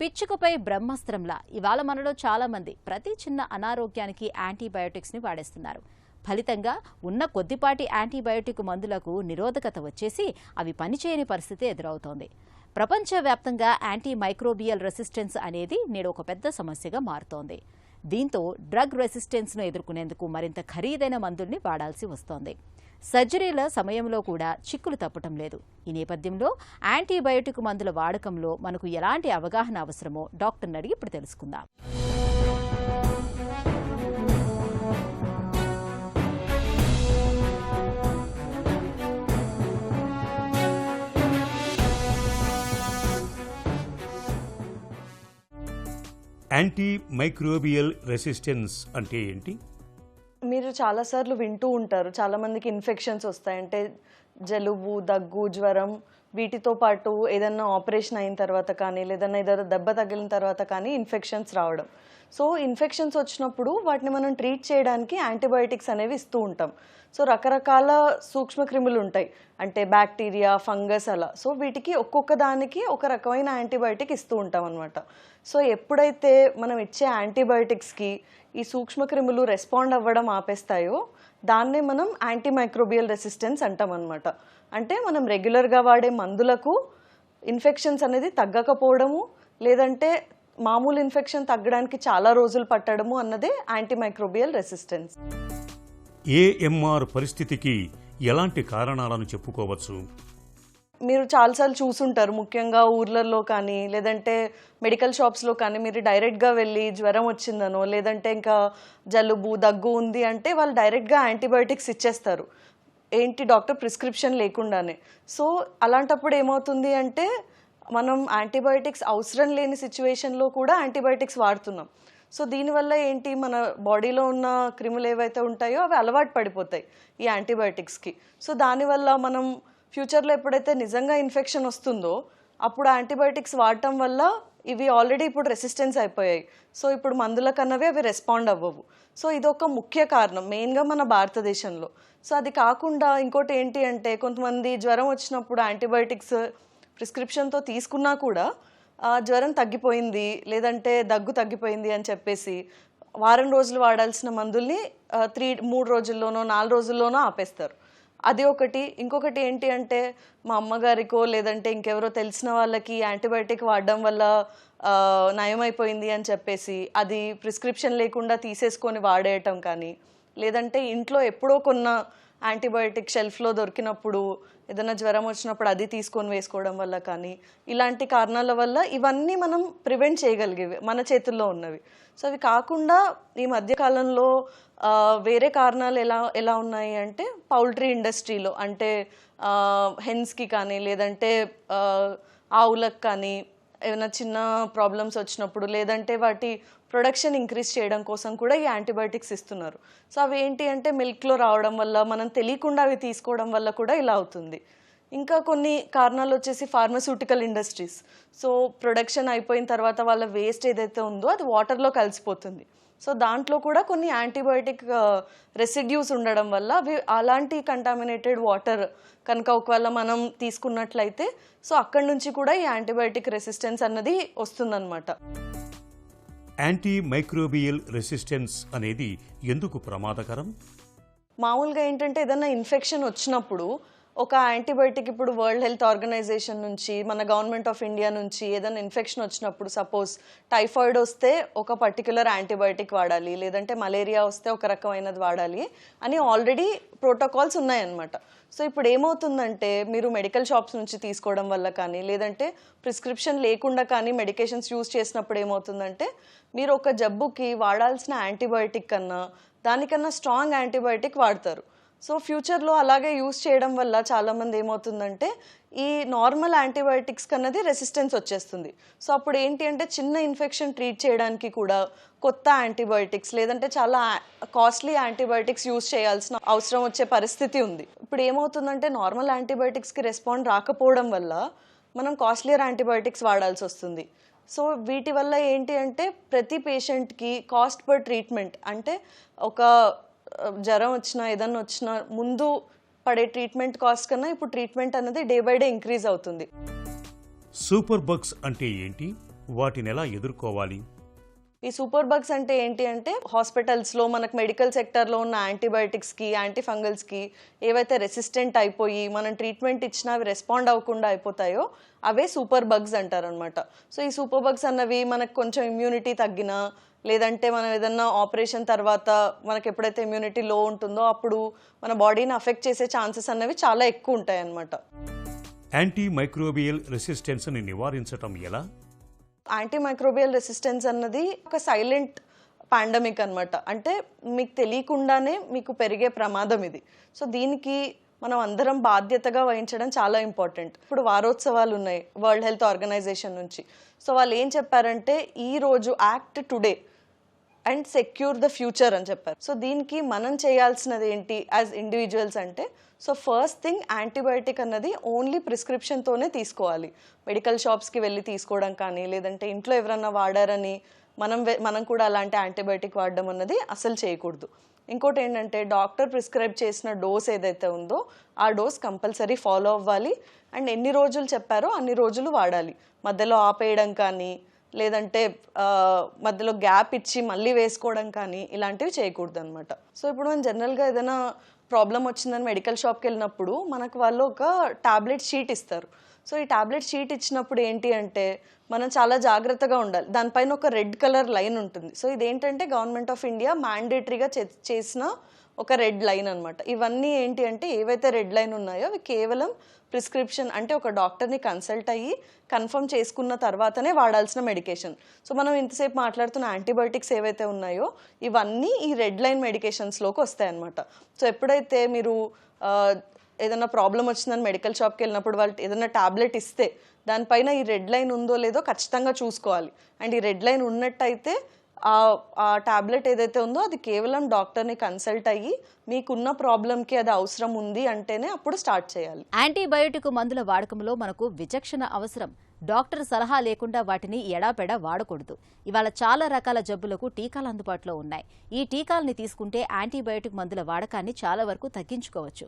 పిచ్చుకపై బ్రహ్మాస్త్రంలా ఇవాళ మనలో చాలామంది ప్రతి చిన్న అనారోగ్యానికి యాంటీబయోటిక్స్ని వాడేస్తున్నారు. ఫలితంగా ఉన్న కొద్దిపాటి యాంటీబయోటిక్ మందులకు నిరోధకత వచ్చేసి అవి పనిచేయని పరిస్థితి ఎదురవుతోంది. ప్రపంచవ్యాప్తంగా యాంటీమైక్రోబియల్ రెసిస్టెన్స్ అనేది నేడు ఒక పెద్ద సమస్యగా మారుతోంది. దీంతో డ్రగ్ రెసిస్టెన్స్ను ఎదుర్కొనేందుకు మరింత ఖరీదైన మందుల్ని వాడాల్సి వస్తోంది. సర్జరీల సమయంలో కూడా చిక్కులు తప్పటం లేదు. ఈ నేపథ్యంలో యాంటీబయోటిక్ మందుల వాడకంలో మనకు ఎలాంటి అవగాహన అవసరమో డాక్టర్ని అడిగి ఇప్పుడు తెలుసుకుందాం. యాంటీమైక్రోబియల్ రెసిస్టెన్స్ అంటే ఏంటి? మీరు చాలాసార్లు వింటూ ఉంటారు, చాలామందికి ఇన్ఫెక్షన్స్ వస్తాయంటే జలుబు, దగ్గు, జ్వరం, వీటితో పాటు ఏదన్నా ఆపరేషన్ అయిన తర్వాత కానీ లేదన్నా ఏదైనా దెబ్బ తగిలిన తర్వాత కానీ ఇన్ఫెక్షన్స్ రావడం. సో ఇన్ఫెక్షన్స్ వచ్చినప్పుడు వాటిని మనం ట్రీట్ చేయడానికి యాంటీబయోటిక్స్ అనేవి ఇస్తూ ఉంటాం. సో రకరకాల సూక్ష్మక్రిములు ఉంటాయి, అంటే బ్యాక్టీరియా, ఫంగస్ అలా. సో వీటికి ఒక్కొక్క దానికి ఒక రకమైన యాంటీబయోటిక్ ఇస్తూ ఉంటాం అనమాట. సో ఎప్పుడైతే మనం ఇచ్చే యాంటీబయోటిక్స్కి ఈ సూక్ష్మక్రిములు రెస్పాండ్ అవ్వడం ఆపేస్తాయో దాన్నే మనం యాంటీమైక్రోబియల్ రెసిస్టెన్స్ అంటాం అనమాట. అంటే మనం రెగ్యులర్గా వాడే మందులకు ఇన్ఫెక్షన్స్ అనేది తగ్గకపోవడము, లేదంటే మామూలు ఇన్ఫెక్షన్ తగ్గడానికి చాలా రోజులు పట్టడము అన్నదే యాంటీమైక్రోబియల్ రెసిస్టెన్స్. ఏఎంఆర్ పరిస్థితికి ఎలాంటి కారణాలను చెప్పుకోవచ్చు? మీరు చాలాసార్లు చూసుంటారు, ముఖ్యంగా ఊర్లలో కానీ లేదంటే మెడికల్ షాప్స్లో కానీ మీరు డైరెక్ట్గా వెళ్ళి జ్వరం వచ్చిందనో లేదంటే ఇంకా జలుబు, దగ్గు ఉంది అంటే వాళ్ళు డైరెక్ట్గా యాంటీబయోటిక్స్ ఇచ్చేస్తారు, ఏంటి డాక్టర్ ప్రిస్క్రిప్షన్ లేకుండానే. సో అలాంటప్పుడు ఏమవుతుంది అంటే మనం యాంటీబయోటిక్స్ అవసరం లేని సిచ్యువేషన్లో కూడా యాంటీబయోటిక్స్ వాడుతున్నాం. సో దీనివల్ల ఏంటి, మన బాడీలో ఉన్న క్రిములు ఏవైతే ఉంటాయో అవి అలవాటు పడిపోతాయి ఈ యాంటీబయోటిక్స్కి. సో దానివల్ల మనం ఫ్యూచర్లో ఎప్పుడైతే నిజంగా ఇన్ఫెక్షన్ వస్తుందో అప్పుడు యాంటీబయోటిక్స్ వాడటం వల్ల ఇవి ఆల్రెడీ ఇప్పుడు రెసిస్టెన్స్ అయిపోయాయి. సో ఇప్పుడు మందుల కన్నవి అవి రెస్పాండ్ అవ్వవు. సో ఇదొక ముఖ్య కారణం మెయిన్గా మన భారతదేశంలో. సో అది కాకుండా ఇంకోటి ఏంటి అంటే కొంతమంది జ్వరం వచ్చినప్పుడు యాంటీబయోటిక్స్ ప్రిస్క్రిప్షన్తో తీసుకున్నా కూడా జ్వరం తగ్గిపోయింది లేదంటే దగ్గు తగ్గిపోయింది అని చెప్పేసి వారం రోజులు వాడాల్సిన మందుల్ని 3 రోజుల్లోనో 4 రోజుల్లోనో ఆపేస్తారు. అది ఒకటి. ఇంకొకటి ఏంటి అంటే మా అమ్మగారికో లేదంటే ఇంకెవరో తెలిసిన వాళ్ళకి యాంటీబయాటిక్ వాడడం వల్ల నయమైపోయింది అని చెప్పేసి అది ప్రిస్క్రిప్షన్ లేకుండా తీసేసుకొని వాడేయటం కానీ, లేదంటే ఇంట్లో ఎప్పుడో కొన్న యాంటీబయాటిక్ షెల్ఫ్లో దొరికినప్పుడు ఏదైనా జ్వరం వచ్చినప్పుడు అది తీసుకొని వేసుకోవడం వల్ల కానీ, ఇలాంటి కారణాల వల్ల ఇవన్నీ మనం ప్రివెంట్ చేయగలిగేవి, మన చేతుల్లో ఉన్నవి. సో అవి కాకుండా ఈ మధ్యకాలంలో వేరే కారణాలు ఎలా ఉన్నాయి అంటే పౌల్ట్రీ ఇండస్ట్రీలో, అంటే హెన్స్కి కానీ లేదంటే ఆవులకు కానీ ఏమైనా చిన్న ప్రాబ్లమ్స్ వచ్చినప్పుడు లేదంటే వాటి ప్రొడక్షన్ ఇంక్రీజ్ చేయడం కోసం కూడా ఈ యాంటీబయాటిక్స్ ఇస్తున్నారు. సో అవి ఏంటి అంటే మిల్క్లో రావడం వల్ల మనం తెలియకుండా అవి తీసుకోవడం వల్ల కూడా ఇలా అవుతుంది. ఇంకా కొన్ని కారణాలు వచ్చేసి ఫార్మస్యూటికల్ ఇండస్ట్రీస్. సో ప్రొడక్షన్ అయిపోయిన తర్వాత వాళ్ళ వేస్ట్ ఏదైతే ఉందో అది వాటర్లో కలిసిపోతుంది. సో దాంట్లో కూడా కొన్ని యాంటీబయాటిక్ రెసిడ్యూస్ ఉండడం వల్ల అవి అలాంటి కంటామినేటెడ్ వాటర్ కనుక ఒకవేళ మనం తీసుకున్నట్లయితే సో అక్కడి నుంచి కూడా ఈ యాంటీబయాటిక్ రెసిస్టెన్స్ అన్నది వస్తుందన్నమాట. యాంటీమైక్రోబియల్ రెసిస్టెన్స్ అనేది ఎందుకు ప్రమాదకరం? మామూలుగా ఏంటంటే ఏదైనా ఇన్ఫెక్షన్ వచ్చినప్పుడు ఒక యాంటీబయాటిక్, ఇప్పుడు వరల్డ్ హెల్త్ ఆర్గనైజేషన్ నుంచి, మన గవర్నమెంట్ ఆఫ్ ఇండియా నుంచి ఏదైనా ఇన్ఫెక్షన్ వచ్చినప్పుడు సపోజ్ టైఫాయిడ్ వస్తే ఒక పర్టికులర్ యాంటీబయాటిక్ వాడాలి, లేదంటే మలేరియా వస్తే ఒక రకమైనది వాడాలి అని ఆల్రెడీ ప్రోటోకాల్స్ ఉన్నాయన్నమాట. సో ఇప్పుడు ఏమవుతుందంటే మీరు మెడికల్ షాప్స్ నుంచి తీసుకోవడం వల్ల కానీ లేదంటే ప్రిస్క్రిప్షన్ లేకుండా కానీ మెడికేషన్స్ యూజ్ చేసినప్పుడు ఏమవుతుందంటే మీరు ఒక జబ్బుకి వాడాల్సిన యాంటీబయాటిక్ కన్నా దానికన్నా స్ట్రాంగ్ యాంటీబయాటిక్ వాడతారు. సో ఫ్యూచర్లో అలాగే యూజ్ చేయడం వల్ల చాలామంది ఏమవుతుందంటే ఈ నార్మల్ యాంటీబయాటిక్స్ కన్నది రెసిస్టెన్స్ వచ్చేస్తుంది. సో అప్పుడు ఏంటి అంటే చిన్న ఇన్ఫెక్షన్ ట్రీట్ చేయడానికి కూడా కొత్త యాంటీబయాటిక్స్ లేదంటే చాలా కాస్ట్లీ యాంటీబయాటిక్స్ యూజ్ చేయాల్సిన అవసరం వచ్చే పరిస్థితి ఉంది. ఇప్పుడు ఏమవుతుందంటే నార్మల్ యాంటీబయాటిక్స్కి రెస్పాండ్ రాకపోవడం వల్ల మనం కాస్ట్లీయర్ యాంటీబయాటిక్స్ వాడాల్సి వస్తుంది. సో వీటి వల్ల ఏంటి అంటే ప్రతి పేషెంట్కి కాస్ట్ పర్ ట్రీట్మెంట్, అంటే ఒక జ్వరం వచ్చినా ఏదన్నా వచ్చినా ముందు పడే ట్రీట్మెంట్ కాస్ట్ కన్నా ఇప్పుడు ట్రీట్మెంట్ అనేది డే బై డే ఇంక్రీజ్ అవుతుంది. సూపర్ బగ్స్ అంటే ఏంటి? వాటిని ఎలా ఎదుర్కోవాలి? ఈ సూపర్ బగ్స్ అంటే ఏంటి అంటే హాస్పిటల్స్లో మనకు మెడికల్ సెక్టర్లో ఉన్న యాంటీబయాటిక్స్కి యాంటీఫంగల్స్కి ఏవైతే రెసిస్టెంట్ అయిపోయి మనం ట్రీట్మెంట్ ఇచ్చినా అవి రెస్పాండ్ అవ్వకుండా అయిపోతాయో అవే సూపర్ బగ్స్ అంటారనమాట. సో ఈ సూపర్ బగ్స్ అన్నవి మనకు కొంచెం ఇమ్యూనిటీ తగ్గినా లేదంటే మనం ఏదన్నా ఆపరేషన్ తర్వాత మనకు ఎప్పుడైతే ఇమ్యూనిటీ లో ఉంటుందో అప్పుడు మన బాడీని అఫెక్ట్ చేసే ఛాన్సెస్ అన్నవి చాలా ఎక్కువ ఉంటాయి అన్నమాట. యాంటీమైక్రోబియల్ రెసిస్టెన్స్ని నివారించటం ఎలా? యాంటీమైక్రోబియల్ రెసిస్టెన్స్ అన్నది ఒక సైలెంట్ పాండమిక్ అనమాట. అంటే మీకు తెలియకుండానే మీకు పెరిగే ప్రమాదం ఇది. సో దీనికి మనం అందరం బాధ్యతగా వహించడం చాలా ఇంపార్టెంట్. ఇప్పుడు వారోత్సవాలు ఉన్నాయి వరల్డ్ హెల్త్ ఆర్గనైజేషన్ నుంచి. సో వాళ్ళు ఏం చెప్పారంటే ఈరోజు act today and secure the future అని చెప్పారు. సో దీనికి మనం చేయాల్సినది ఏంటి యాజ్ ఇండివిజువల్స్ అంటే, సో ఫస్ట్ థింగ్ యాంటీబయాటిక్ అన్నది ఓన్లీ ప్రిస్క్రిప్షన్తోనే తీసుకోవాలి. మెడికల్ షాప్స్కి వెళ్ళి తీసుకోవడం కానీ లేదంటే ఇంట్లో ఎవరన్నా వాడారని మనం కూడా అలాంటి యాంటీబయాటిక్ వాడడం అన్నది అసలు చేయకూడదు. ఇంకోటి ఏంటంటే డాక్టర్ ప్రిస్క్రైబ్ చేసిన డోస్ ఏదైతే ఉందో ఆ డోస్ కంపల్సరీ ఫాలో అవ్వాలి అండ్ ఎన్ని రోజులు చెప్పారో అన్ని రోజులు వాడాలి. మధ్యలో ఆపేయడం కానీ లేదంటే మధ్యలో గ్యాప్ ఇచ్చి మళ్ళీ వేసుకోవడం కానీ ఇలాంటివి చేయకూడదు అనమాట. సో ఇప్పుడు మనం జనరల్గా ఏదైనా ప్రాబ్లం వచ్చిందని మెడికల్ షాప్కి వెళ్ళినప్పుడు మనకు వాళ్ళు ఒక టాబ్లెట్ షీట్ ఇస్తారు. సో ఈ టాబ్లెట్ షీట్ ఇచ్చినప్పుడు ఏంటి అంటే మనం చాలా జాగ్రత్తగా ఉండాలి. దానిపైన ఒక రెడ్ కలర్ లైన్ ఉంటుంది. సో ఇదేంటంటే గవర్నమెంట్ ఆఫ్ ఇండియా మ్యాండేటరీగా చేసిన ఒక రెడ్ లైన్ అనమాట. ఇవన్నీ ఏంటి అంటే ఏవైతే రెడ్ లైన్ ఉన్నాయో అవి కేవలం ప్రిస్క్రిప్షన్ అంటే ఒక డాక్టర్ని కన్సల్ట్ అయ్యి కన్ఫర్మ్ చేసుకున్న తర్వాతనే వాడాల్సిన మెడికేషన్. సో మనం ఇంతసేపు మాట్లాడుతున్న యాంటీబయాటిక్స్ ఏవైతే ఉన్నాయో ఇవన్నీ ఈ రెడ్ లైన్ మెడికేషన్స్లోకి వస్తాయి అన్నమాట. సో ఎప్పుడైతే మీరు ఏదైనా ప్రాబ్లం వచ్చిందని మెడికల్ షాప్కి వెళ్ళినప్పుడు వాళ్ళు ఏదైనా టాబ్లెట్ ఇస్తే దానిపైన ఈ రెడ్ లైన్ ఉందో లేదో ఖచ్చితంగా చూసుకోవాలి. అండ్ ఈ రెడ్ లైన్ ఉన్నట్టయితే ఆ టాబ్లెట్ ఏదైతే ఉందో అది కేవలం డాక్టర్ని కన్సల్ట్ అయ్యి మీకున్న ప్రాబ్లంకి అది అవసరం ఉంది అంటేనే అప్పుడు స్టార్ట్ చేయాలి. యాంటీబయోటిక్ మందుల వాడకంలో మనకు విచక్షణ అవసరం. డాక్టర్ సలహా లేకుండా వాటిని ఎడాపెడా వాడకూడదు. ఇవాళ చాలా రకాల జబ్బులకు టీకాలు అందుబాటులో ఉన్నాయి. ఈ టీకాల్ని తీసుకుంటే యాంటీబయోటిక్ మందుల వాడకాన్ని చాలా వరకు తగ్గించుకోవచ్చు.